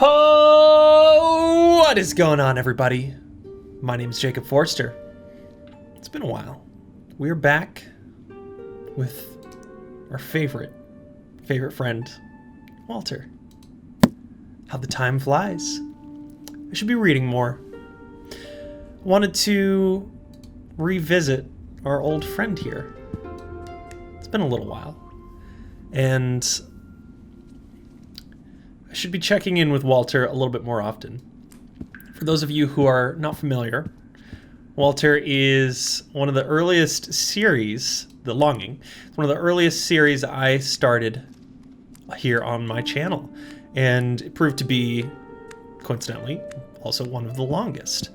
Oh, what is going on, everybody? My name is Jacob Forster. It's been a while. We're back with our favorite friend, Walter. How the time flies. I should be reading more. I wanted to revisit our old friend here. It's been a little while. And I should be checking in with Walter a little bit more often. For those of you who are not familiar, Walter is one of the earliest series, The Longing. It's one of the earliest series I started here on my channel. And it proved to be, coincidentally, also one of the longest.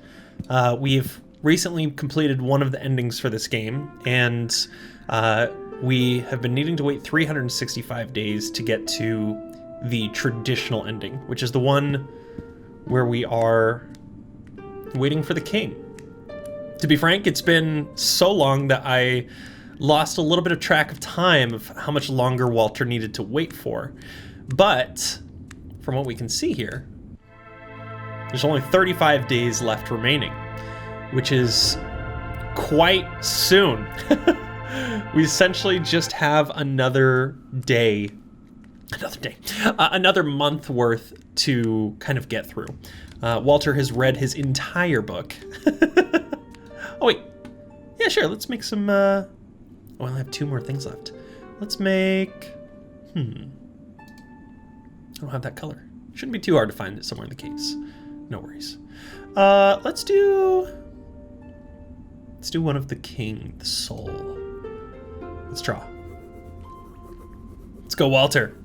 We've recently completed one of the endings for this game, and we have been needing to wait 365 days to get to the traditional ending, which is the one where we are waiting for the king. To be frank, it's been so long that I lost a little bit of track of time of how much longer Walter needed to wait for. But from what we can see here, there's only 35 days left remaining, which is quite soon. We essentially just have another month worth to kind of get through. Walter has read his entire book. Oh wait, yeah, sure, let's make some, I only have 2 more things left. Let's make, I don't have that color. Shouldn't be too hard to find it somewhere in the case. No worries. Let's do one of the king, the soul. Let's draw. Let's go, Walter.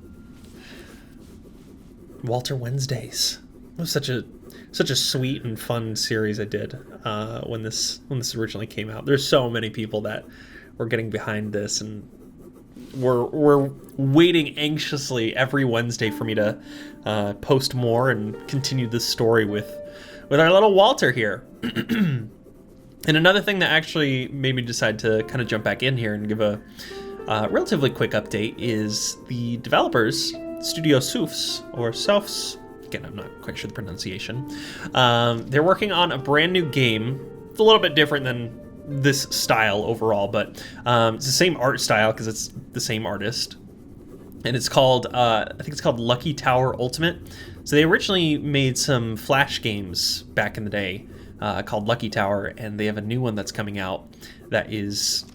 Walter Wednesdays. It was such a sweet and fun series I did when this originally came out. There's so many people that were getting behind this and were waiting anxiously every Wednesday for me to post more and continue this story with our little Walter here. And another thing that actually made me decide to kind of jump back in here and give a relatively quick update is the developers, Studio Soufs, or Soufs, again, I'm not quite sure the pronunciation. They're working on a brand new game. It's a little bit different than this style overall, but it's the same art style because it's the same artist. And it's called, I think it's called Lucky Tower Ultimate. So they originally made some Flash games back in the day called Lucky Tower, and they have a new one that's coming out that is,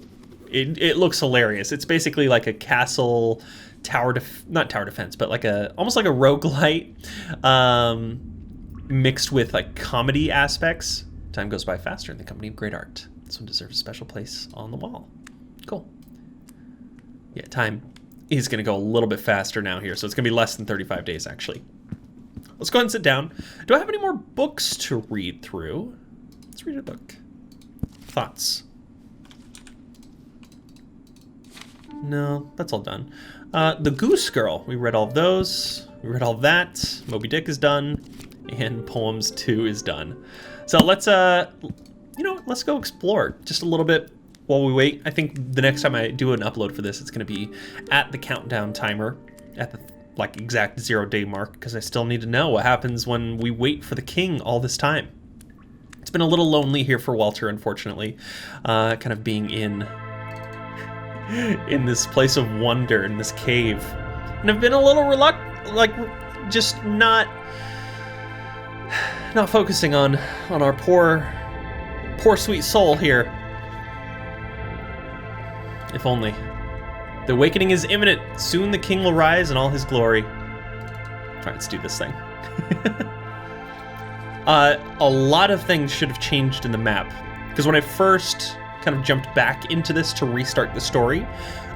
it looks hilarious. It's basically like a castle not tower defense, but like almost like a roguelite mixed with like comedy aspects. Time goes by faster in the company of great art. This one deserves a special place on the wall. Cool. Yeah, time is going to go a little bit faster now here, so it's going to be less than 35 days actually. Let's go ahead and sit down. Do I have any more books to read through? Let's read a book. Thoughts? No, that's all done. The Goose Girl, we read all of those. We read all of that. Moby Dick is done. And Poems 2 is done. So let's, let's go explore just a little bit while we wait. I think the next time I do an upload for this, it's going to be at the countdown timer, at the exact 0-day mark, because I still need to know what happens when we wait for the king all this time. It's been a little lonely here for Walter, unfortunately, kind of being in this place of wonder, in this cave. And I've been a little reluctant, just not focusing on our poor sweet soul here. If only. The awakening is imminent. Soon the king will rise in all his glory. All right, let's do this thing. A lot of things should have changed in the map, because when I first kind of jumped back into this to restart the story,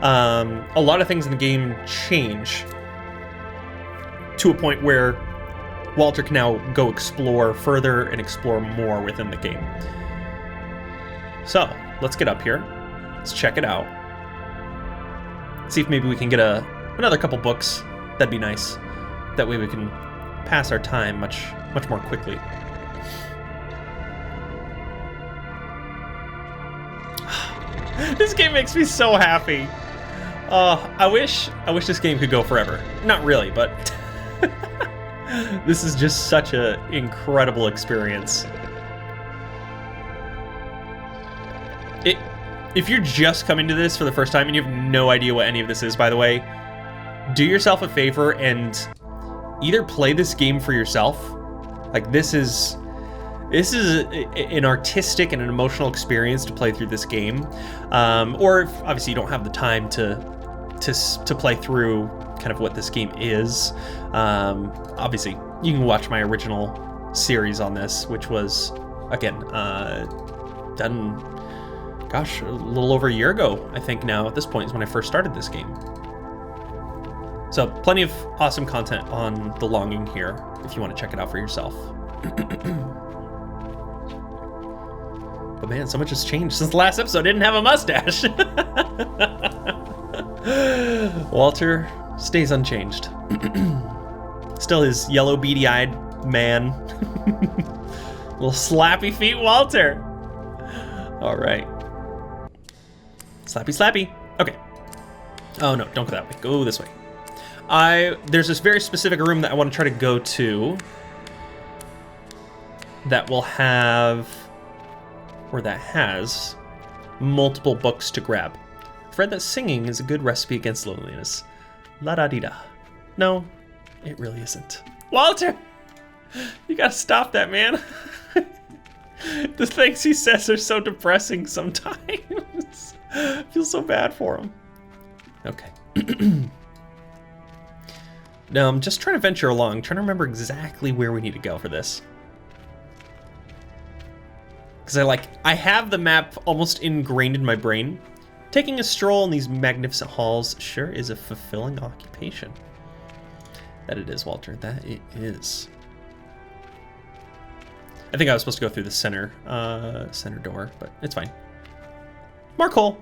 a lot of things in the game change to a point where Walter can now go explore further and explore more within the game. So let's get up here. Let's check it out. See if maybe we can get another couple books. That'd be nice. That way we can pass our time much more quickly. This game makes me so happy. I wish this game could go forever. Not really, but This is just such an incredible experience. If you're just coming to this for the first time and you have no idea what any of this is, by the way, do yourself a favor and either play this game for yourself. Like, this is an artistic and an emotional experience to play through this game. Or if obviously you don't have the time to play through kind of what this game is, obviously you can watch my original series on this, which was, again, done, gosh, a little over a year ago, I think now at this point is when I first started this game. So plenty of awesome content on The Longing here if you want to check it out for yourself. But man, so much has changed since the last episode. I didn't have a mustache. Walter stays unchanged. Still his yellow, beady-eyed man. Little slappy feet Walter. All right. Slappy, slappy. Okay. Oh no, don't go that way. Go this way. There's this very specific room that I want to try to go to that will have, or that has, multiple books to grab. I've read that singing is a good recipe against loneliness. La-da-dee-da. No, it really isn't. Walter! You gotta stop that, man. The things he says are so depressing sometimes. I feel so bad for him. Okay. Now I'm just trying to venture along, trying to remember exactly where we need to go for this. Because I have the map almost ingrained in my brain. Taking a stroll in these magnificent halls sure is a fulfilling occupation. That it is, Walter. That it is. I think I was supposed to go through the center door, but it's fine. More coal.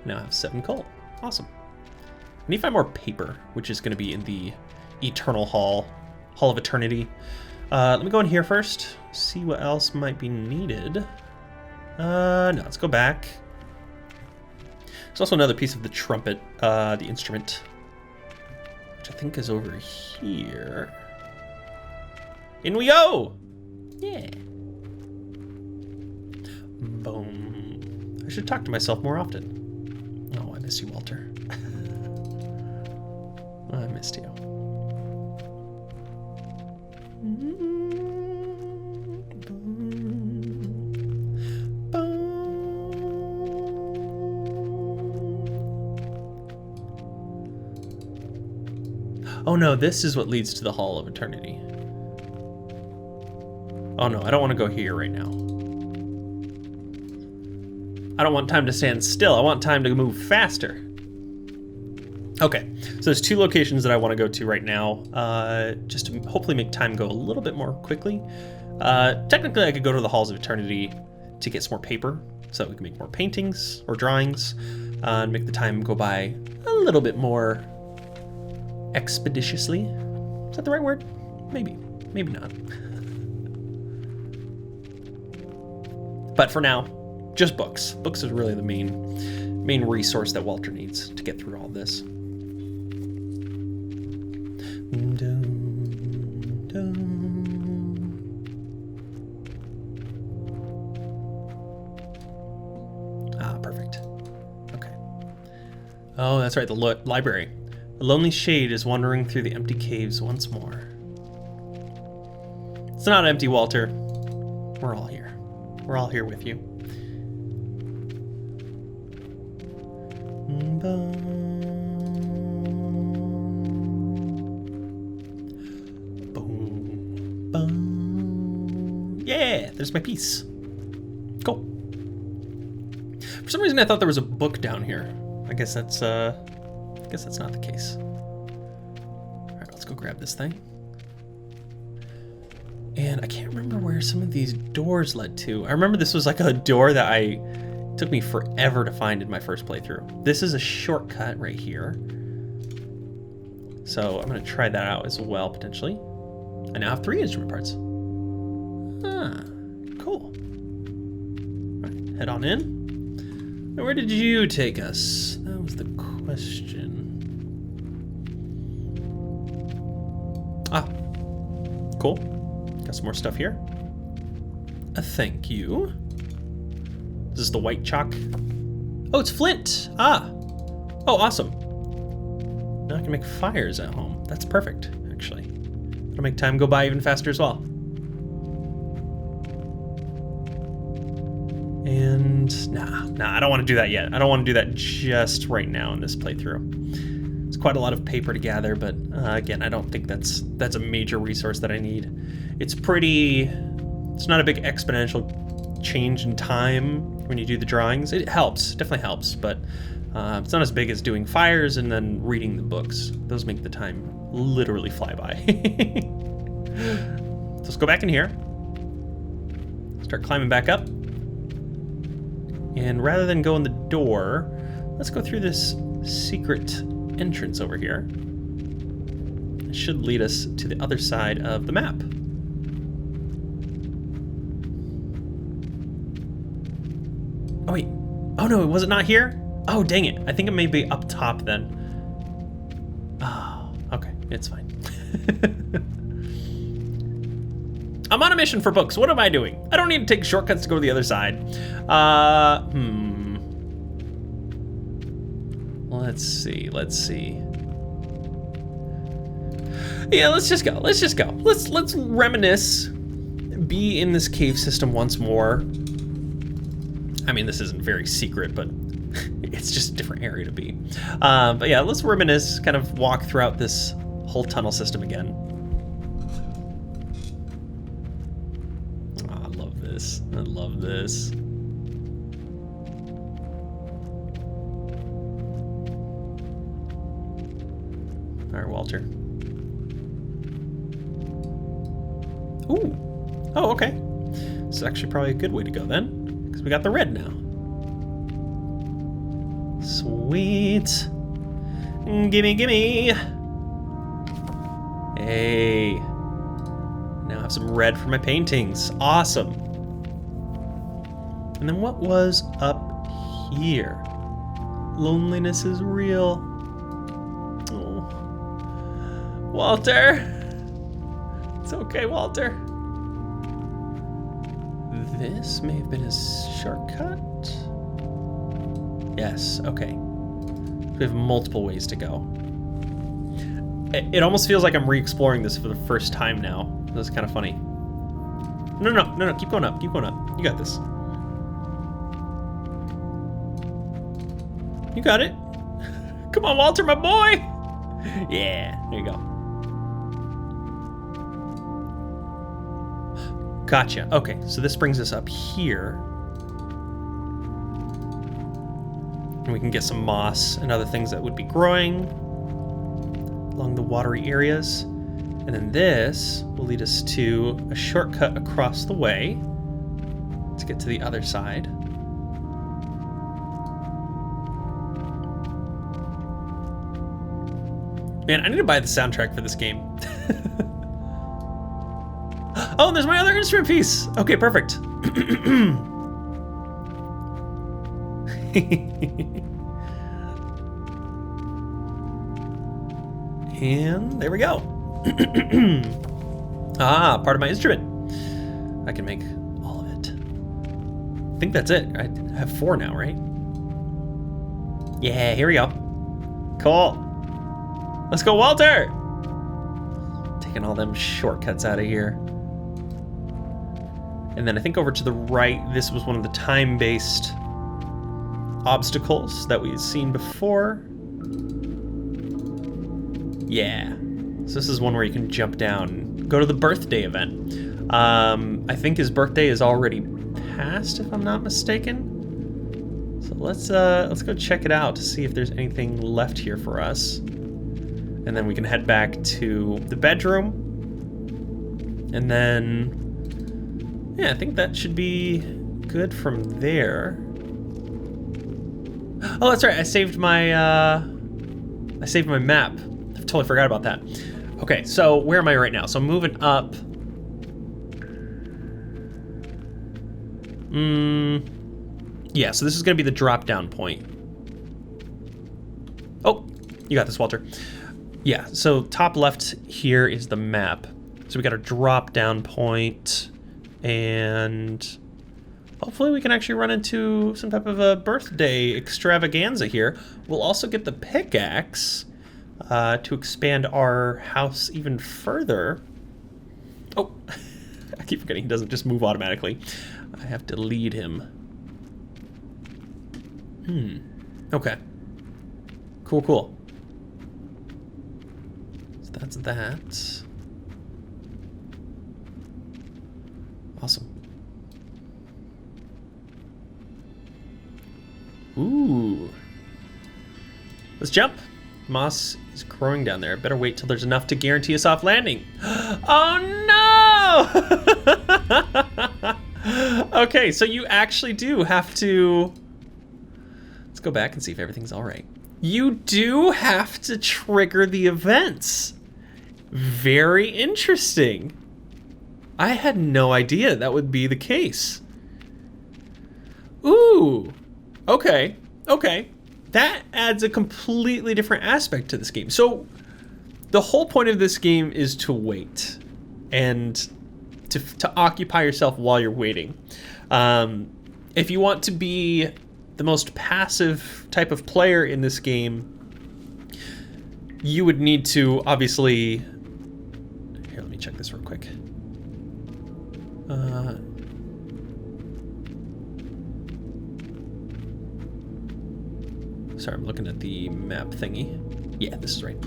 Now I have 7 coal. Awesome. I need to find more paper, which is going to be in the Eternal Hall of Eternity. Let me go in here first, see what else might be needed. No, let's go back. There's also another piece of the trumpet, the instrument, which I think is over here. In we go! Yeah. Boom. I should talk to myself more often. Oh, I miss you, Walter. I missed you. Oh no, this is what leads to the Hall of Eternity. Oh no, I don't want to go here right now. I don't want time to stand still. I want time to move faster. Okay, so there's 2 locations that I want to go to right now, just to hopefully make time go a little bit more quickly. Technically, I could go to the Halls of Eternity to get some more paper, so that we can make more paintings or drawings, and make the time go by a little bit more expeditiously. Is that the right word? Maybe. Maybe not. But for now, just books. Books is really the main resource that Walter needs to get through all this. Ah, perfect. Okay. Oh, that's right, the library. A lonely shade is wandering through the empty caves once more. It's not empty, Walter. We're all here. We're all here with you. Boom. Boom. Yeah, there's my piece. Cool. For some reason I thought there was a book down here. I guess that's not the case. All right, let's go grab this thing. And I can't remember where some of these doors led to. I remember this was like a door that took me forever to find in my first playthrough. This is a shortcut right here. So I'm gonna try that out as well, potentially. I now have 3 instrument parts. Ah, cool. All right, head on in. Now, where did you take us? That was the question. Ah, cool. Got some more stuff here. Thank you. This is the white chalk. Oh, it's flint. Ah. Oh, awesome. Now I can make fires at home. That's perfect, actually. It'll make time go by even faster as well. And nah, I don't want to do that yet. I don't want to do that just right now in this playthrough. It's quite a lot of paper to gather, but again, I don't think that's a major resource that I need. It's not a big exponential change in time when you do the drawings. It helps, definitely helps, but it's not as big as doing fires and then reading the books. Those make the time literally fly by. So let's go back in here. Start climbing back up. And rather than go in the door, let's go through this secret entrance over here. It should lead us to the other side of the map. Oh wait, oh no, was it not here? Oh dang it, I think it may be up top then. Oh, okay, it's fine. I'm on a mission for books, what am I doing? I don't need to take shortcuts to go to the other side. Let's see. Yeah, let's just go. Let's reminisce, be in this cave system once more. I mean, this isn't very secret, but it's just a different area to be. But yeah, let's reminisce, kind of walk throughout this whole tunnel system again. Oh, I love this. I love this. All right, Walter. Ooh. Oh, okay. This is actually probably a good way to go then, because we got the red now. Sweet. Gimme. Hey. Now I have some red for my paintings. Awesome. And then what was up here? Loneliness is real. Oh. Walter. It's okay, Walter. This may have been a shortcut. Yes, okay. We have multiple ways to go. It almost feels like I'm re-exploring this for the first time now. That's kind of funny. No, keep going up, You got this. You got it. Come on, Walter, my boy. Yeah, there you go. Gotcha. Okay, so this brings us up here. And we can get some moss and other things that would be growing along the watery areas. And then this will lead us to a shortcut across the way to get to the other side. Man, I need to buy the soundtrack for this game. Oh, and there's my other instrument piece. Okay, perfect. And there we go. Ah, part of my instrument. I can make all of it. I think that's it. I have 4 now, right? Yeah, here we go. Cool. Let's go, Walter! Taking all them shortcuts out of here. And then I think over to the right, this was one of the time-based obstacles that we've seen before. Yeah. So this is one where you can jump down and go to the birthday event. I think his birthday is already passed, if I'm not mistaken. So let's go check it out to see if there's anything left here for us. And then we can head back to the bedroom. And then, yeah, I think that should be good from there. Oh, that's right. I saved my map. I totally forgot about that. Okay, so where am I right now? So I'm moving up. Yeah, so this is going to be the drop down point. Oh, you got this, Walter. Yeah, so top left here is the map. So we got a drop down point, and hopefully we can actually run into some type of a birthday extravaganza here. We'll also get the pickaxe to expand our house even further. Oh, I keep forgetting he doesn't just move automatically. I have to lead him. Okay. Cool, cool. So that's that. Awesome. Ooh. Let's jump. Moss is growing down there. Better wait till there's enough to guarantee a soft landing. Oh no! Okay, so you actually do have to... Let's go back and see if everything's all right. You do have to trigger the events. Very interesting. I had no idea that would be the case. Ooh. Okay. Okay. That adds a completely different aspect to this game. So the whole point of this game is to wait and to occupy yourself while you're waiting. If you want to be the most passive type of player in this game, you would need to obviously... Here, let me check this real quick. Sorry, I'm looking at the map thingy. Yeah, this is right.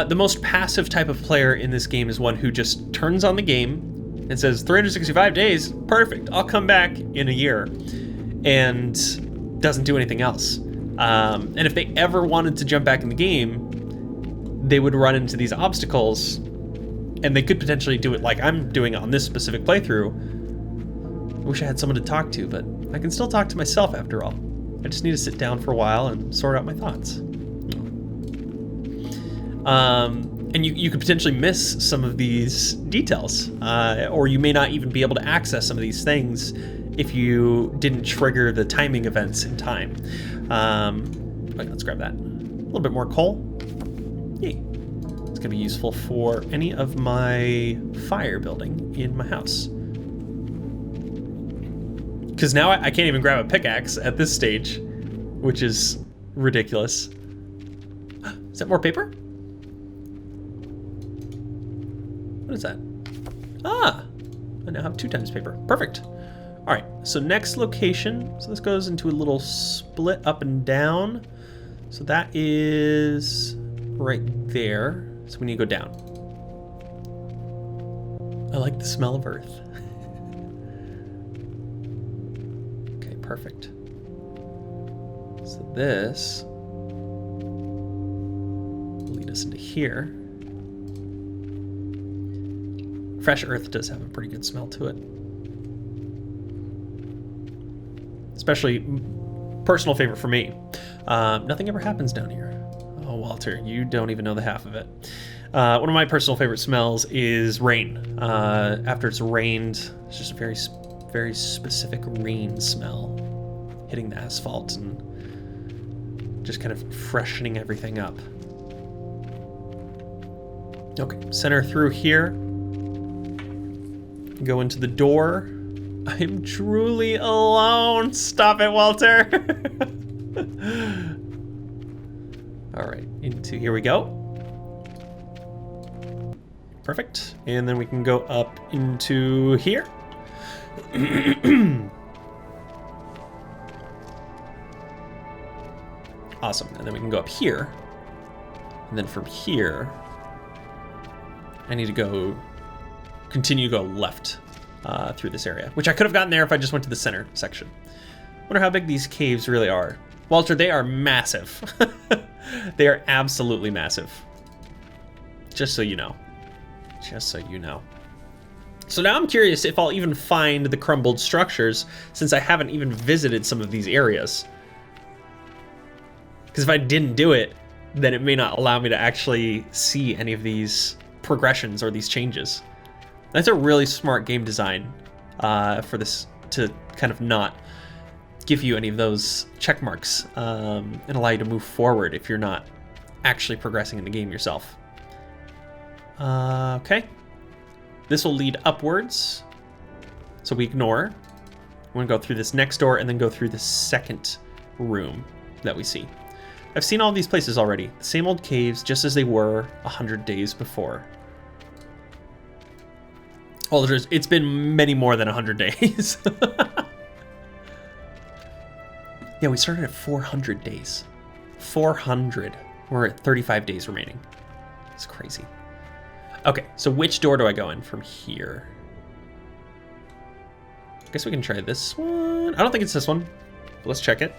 The most passive type of player in this game is one who just turns on the game and says, 365 days, perfect, I'll come back in a year, and doesn't do anything else. And if they ever wanted to jump back in the game, they would run into these obstacles, and they could potentially do it like I'm doing on this specific playthrough. I wish I had someone to talk to, but I can still talk to myself after all. I just need to sit down for a while and sort out my thoughts. And you could potentially miss some of these details, or you may not even be able to access some of these things if you didn't trigger the timing events in time. Wait, let's grab that. A little bit more coal. Yay. It's gonna be useful for any of my fire building in my house. Because now I can't even grab a pickaxe at this stage, which is ridiculous. Is that more paper? What is that? Ah, I now have 2 times paper. Perfect. All right, so next location. So this goes into a little split up and down. So that is right there. So we need to go down. I like the smell of earth. Okay, perfect. So this will lead us into here. Fresh earth does have a pretty good smell to it. Especially personal favorite for me. Nothing ever happens down here. Oh, Walter, you don't even know the half of it. One of my personal favorite smells is rain. After it's rained, it's just a very, very specific rain smell hitting the asphalt and just kind of freshening everything up. Okay, center through here. Go into the door. I'm truly alone. Stop it, Walter. All right, into here we go. Perfect. And then we can go up into here. Awesome. And then we can go up here. And then from here, I need to continue to go left through this area, which I could have gotten there if I just went to the center section. Wonder how big these caves really are. Walter, they are massive. They are absolutely massive. Just so you know. Just so you know. So now I'm curious if I'll even find the crumbled structures, since I haven't even visited some of these areas. Because if I didn't do it, then it may not allow me to actually see any of these progressions or these changes. That's a really smart game design for this to kind of not give you any of those check marks and allow you to move forward if you're not actually progressing in the game yourself. Okay. This will lead upwards. So we ignore. We're going to go through this next door and then go through the second room that we see. I've seen all these places already. The same old caves, just as they were 100 days before. Well, it's been many more than 100 days. Yeah, we started at 400 days. 400. We're at 35 days remaining. It's crazy. Okay, so which door do I go in from here? I guess we can try this one. I don't think it's this one. But let's check it.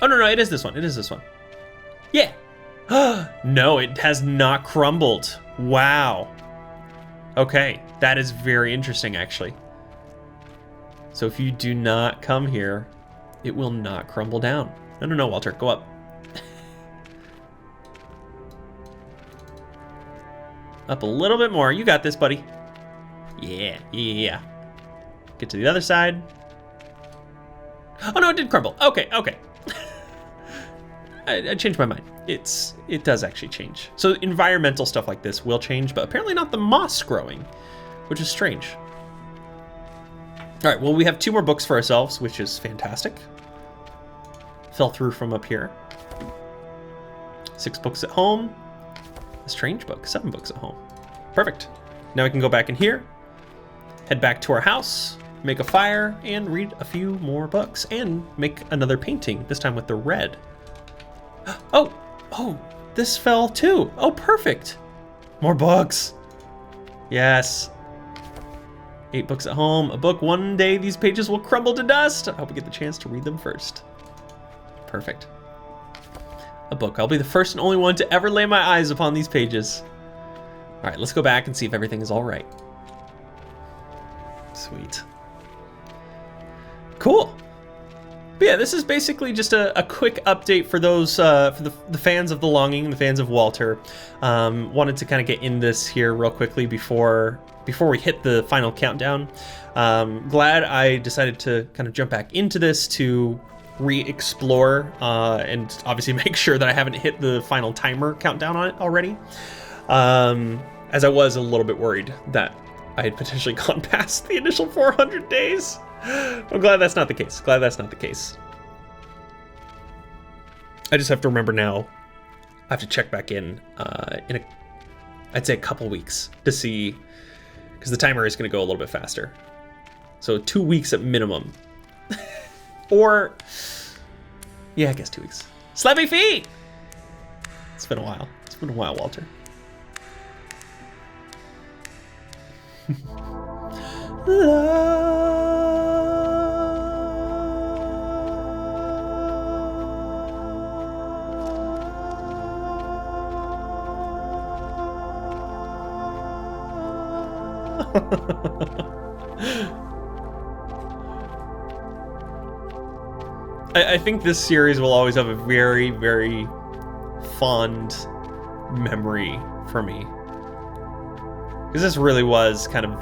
Oh, no, it is this one. It is this one. Yeah. No, it has not crumbled. Wow. Okay, that is very interesting, actually. So if you do not come here, it will not crumble down. No, Walter, go up. Up a little bit more. You got this, buddy. Yeah. Get to the other side. Oh, no, it did crumble. Okay. I changed my mind. It does actually change. So environmental stuff like this will change, but apparently not the moss growing, which is strange. All right, well, we have 2 more books for ourselves, which is fantastic. Fell through from up here. 6 books at home. A strange book, 7 books at home. Perfect. Now we can go back in here, head back to our house, make a fire, and read a few more books, and make another painting, this time with the red. Oh, this fell too. Oh, perfect. More books. Yes. 8 books at home, a book. One day these pages will crumble to dust. I hope we get the chance to read them first. Perfect. A book. I'll be the first and only one to ever lay my eyes upon these pages. All right, let's go back and see if everything is all right. Sweet. Cool. But yeah, this is basically just a quick update for those, for the fans of The Longing, the fans of Walter. Wanted to kind of get in this here real quickly before we hit the final countdown. Glad I decided to kind of jump back into this to re-explore and obviously make sure that I haven't hit the final timer countdown on it already. As I was a little bit worried that I had potentially gone past the initial 400 days. I'm glad that's not the case. I just have to remember now, I have to check back in I'd say a couple weeks to see, because the timer is going to go a little bit faster. So 2 weeks at minimum. Or, yeah, I guess 2 weeks. Slappy feet! It's been a while. Walter. I think this series will always have a very, very fond memory for me. Because this really was kind of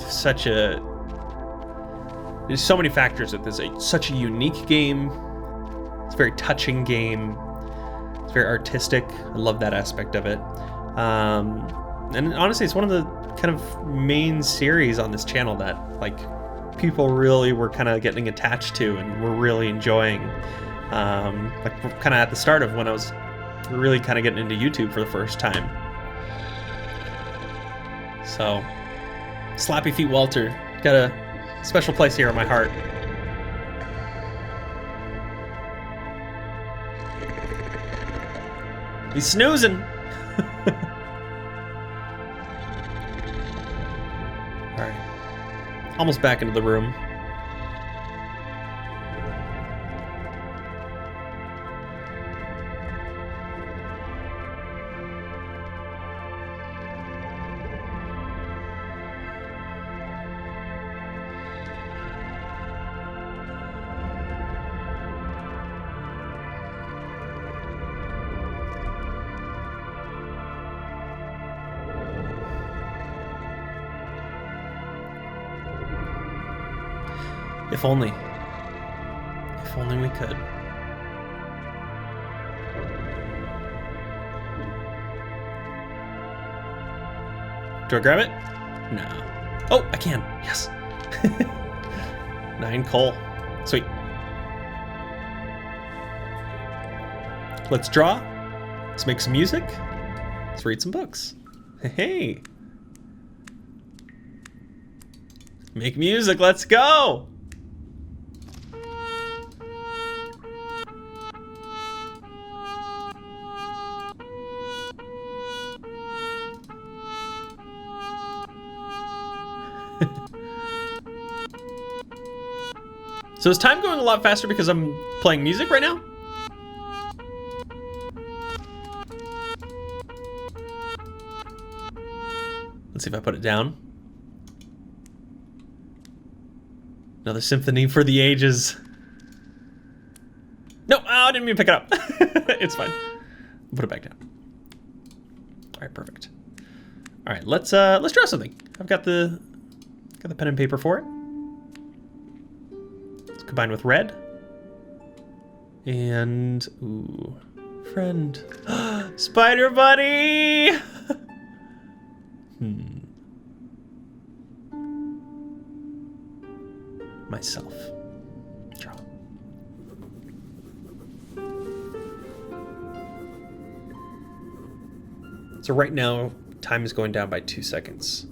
such a... There's so many factors with this. It's such a unique game. It's a very touching game. It's very artistic. I love that aspect of it. And honestly, it's one of the kind of main series on this channel that, like, people really were kind of getting attached to and were really enjoying. Like, kind of at the start of when I was really kind of getting into YouTube for the first time. So, Slappy Feet Walter got a special place here in my heart. He's snoozing. All right, almost back into the room. If only. If only we could. Do I grab it? No. Oh, I can. Yes. 9 coal. Sweet. Let's draw. Let's make some music. Let's read some books. Hey. Make music. Let's go. So is time going a lot faster because I'm playing music right now? Let's see if I put it down. Another symphony for the ages. No, I didn't mean to pick it up. It's fine. Put it back down. All right, perfect. All right, let's draw something. I've got the pen and paper for it. Let's combine with red. And ooh, friend, spider buddy. Myself. Draw. So right now, time is going down by 2 seconds.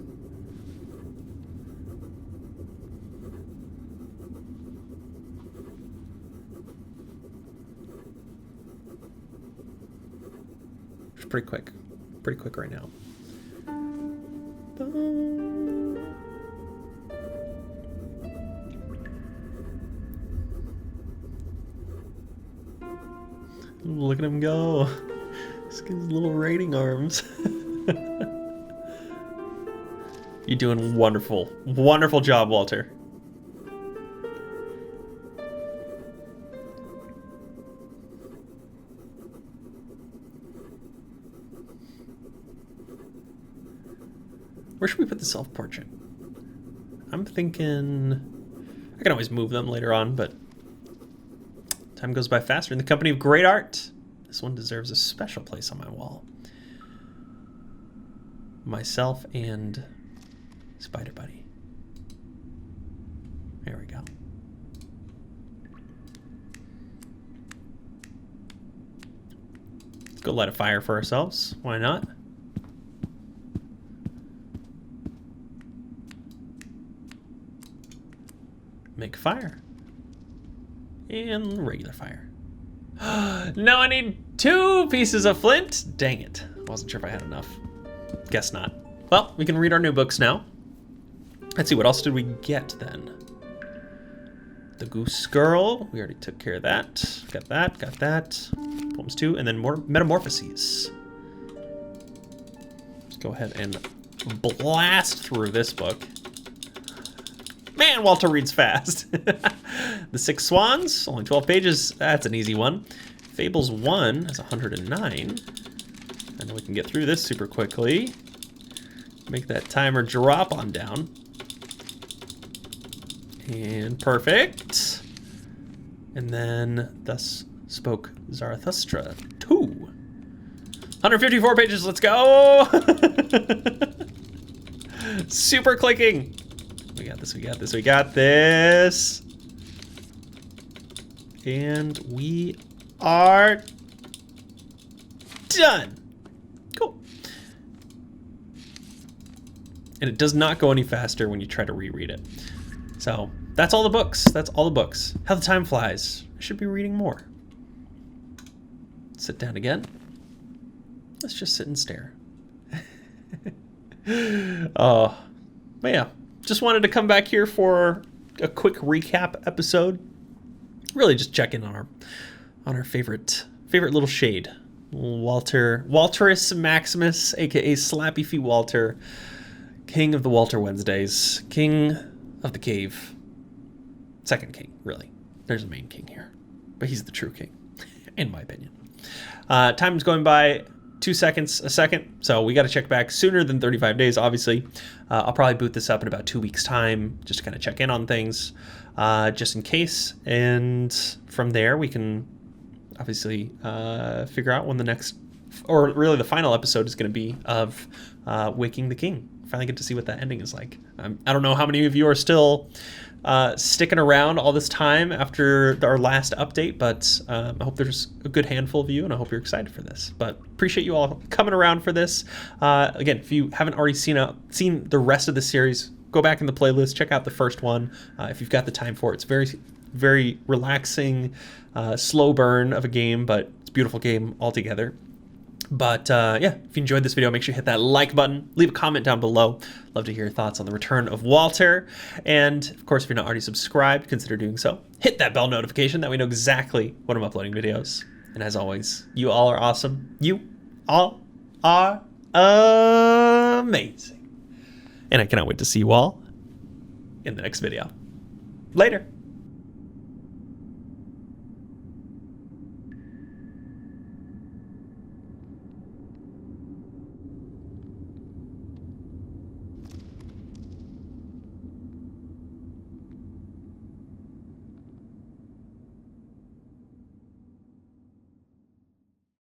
It's pretty quick. Pretty quick right now. Look at him go. He's got his little rating arms. You're doing wonderful. Wonderful job, Walter. Where should we put the self-portrait? I'm thinking I can always move them later on, but time goes by faster in the company of great art. This one deserves a special place on my wall. Myself and Spider Buddy. There we go. Let's go light a fire for ourselves. Why not? Make fire. And regular fire. Now I need 2 pieces of flint. Dang it. Wasn't sure if I had enough. Guess not. Well, we can read our new books now. Let's see, what else did we get then? The Goose Girl. We already took care of that. Got that, got that. Poems 2, and then more Metamorphoses. Let's go ahead and blast through this book. Man, Walter reads fast. The Six Swans, only 12 pages. That's an easy one. Fables 1 is 109. And we can get through this super quickly. Make that timer drop on down. And perfect. And then Thus Spoke Zarathustra 2. 154 pages, let's go! Super clicking. We got this, we got this, we got this. And we are done. Cool. And it does not go any faster when you try to reread it. So that's all the books. That's all the books. How the time flies. I should be reading more. Sit down again. Let's just sit and stare. Oh, but yeah. Just wanted to come back here for a quick recap episode. Really just check in on our favorite little shade. Walterus Maximus, aka Slappy Feet Walter, king of the Walter Wednesdays, king of the cave. Second king, really. There's a main king here. But he's the true king, in my opinion. Time's going by 2 seconds a second, so we got to check back sooner than 35 days, obviously. I'll probably boot this up in about 2 weeks' time, just to kind of check in on things, just in case. And from there, we can obviously figure out when the next, or really the final episode is going to be of Waking the King. finally get to see what that ending is like. I don't know how many of you are still sticking around all this time after our last update, but I hope there's a good handful of you, and I hope you're excited for this. But appreciate you all coming around for this. Again, if you haven't already seen the rest of the series, go back in the playlist, check out the first one if you've got the time for it. It's very, very relaxing, slow burn of a game, but it's a beautiful game altogether. But yeah, if you enjoyed this video, make sure you hit that like button, leave a comment down below. Love to hear your thoughts on the return of Walter. And of course, if you're not already subscribed, consider doing so. Hit that bell notification, that we know exactly when I'm uploading videos. And as always, you all are awesome. You all are amazing. And I cannot wait to see you all in the next video. Later.